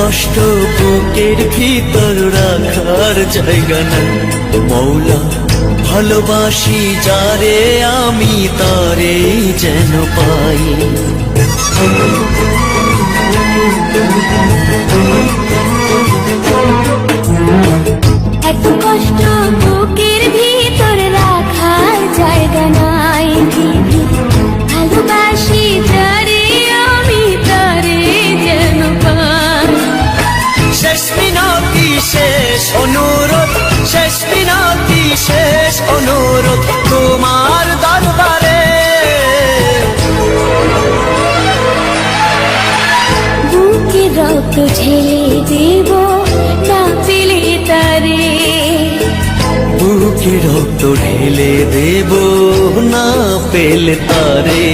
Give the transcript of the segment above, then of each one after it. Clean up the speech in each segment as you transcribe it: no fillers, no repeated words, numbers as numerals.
কষ্ট বুকের ভিতর রাখার জায়গা নাই। মৌলা ভালোবাসি যারে আমি তারে যেন পাই। এত কষ্ট বুকের ভিতর রাখার জায়গা নাই। ভালোবাসি যারে আমি তারে যেন পাই। শেষ মিনতি শেষ অনুরোধ, শেষ মিনতি শেষ অনুরোধ তোমার দরবারে। বুকে রক্ত ঢেলে দেব না পেলে তারে। বুকে রক্ত ঢেলে দেব না পেলে তারে।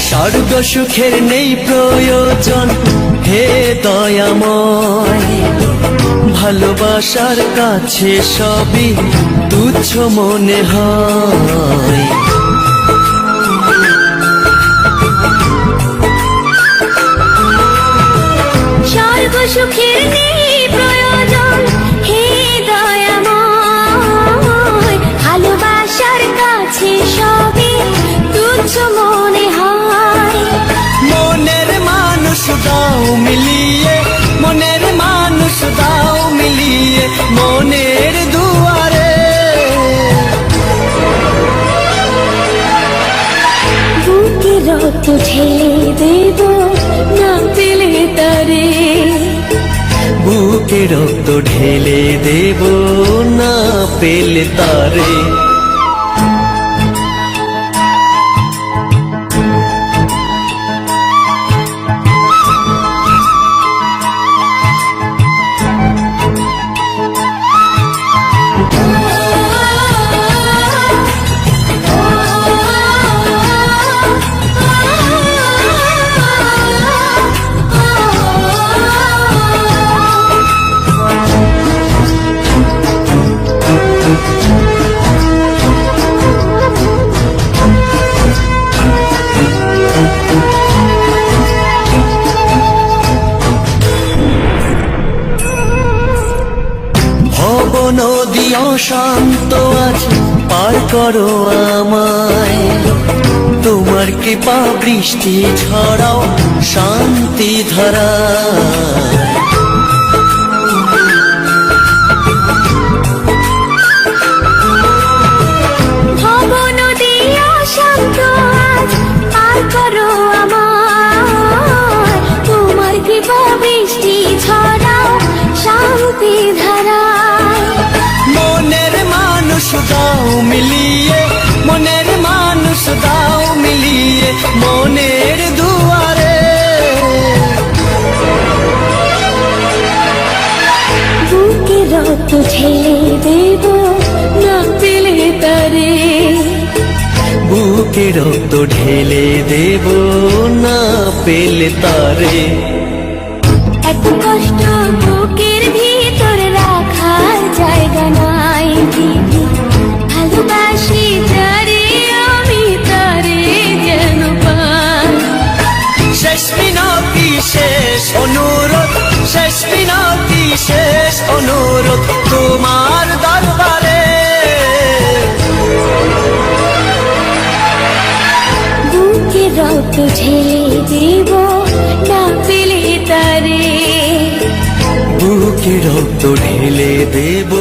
স্বর্গ সুখের নেই প্রয়োজন হে দয়াময়। ভালোবাসার কাছে সবই তুচ্ছ মনে হয়। স্বর্গ সুখের নেই প্রয়োজন হে দয়াময়। ভালোবাসার কাছে সবই তুচ্ছ মনে হয়। মনের মানুষ দাও মিলিয়ে, মনের মানুষ দাও মিলিয়ে মনের দুয়ারে। বুকে রক্ত ঢেলে দেব না পেলে তারে। বুকে রক্ত ঢেলে দেব না পেলে তারে। নদী অশান্ত আজ পার করো আমায়। তোমার কৃপা বৃষ্টি ছড়াও শান্তি ধারায়। ভব নদী অশান্ত আজ পার করো আমায়। তোমার কৃপা বৃষ্টি ছড়াও শান্তি ধারায়। মনের মানুষ দাও মিলিয়ে, মনের মানুষ দাও মিলিয়ে মনের দুয়ারে। বুকে রক্ত ঢেলে দেব না পেলে তারে। বুকে রক্ত ঢেলে দেব না পেলে তারে। এত কষ্ট বুকের ভিতর রাখার জায়গা নাই। ভালোবাসি যারে আমি তারে যেন পাই। শেষ মিনতি শেষ অনুরোধ, শেষ মিনতি শেষ অনুরোধ তোমার দরবারে। বুকে রক্ত ঢেলে দেব না পেলে তারে। বুকে রক্ত ঢেলে দেব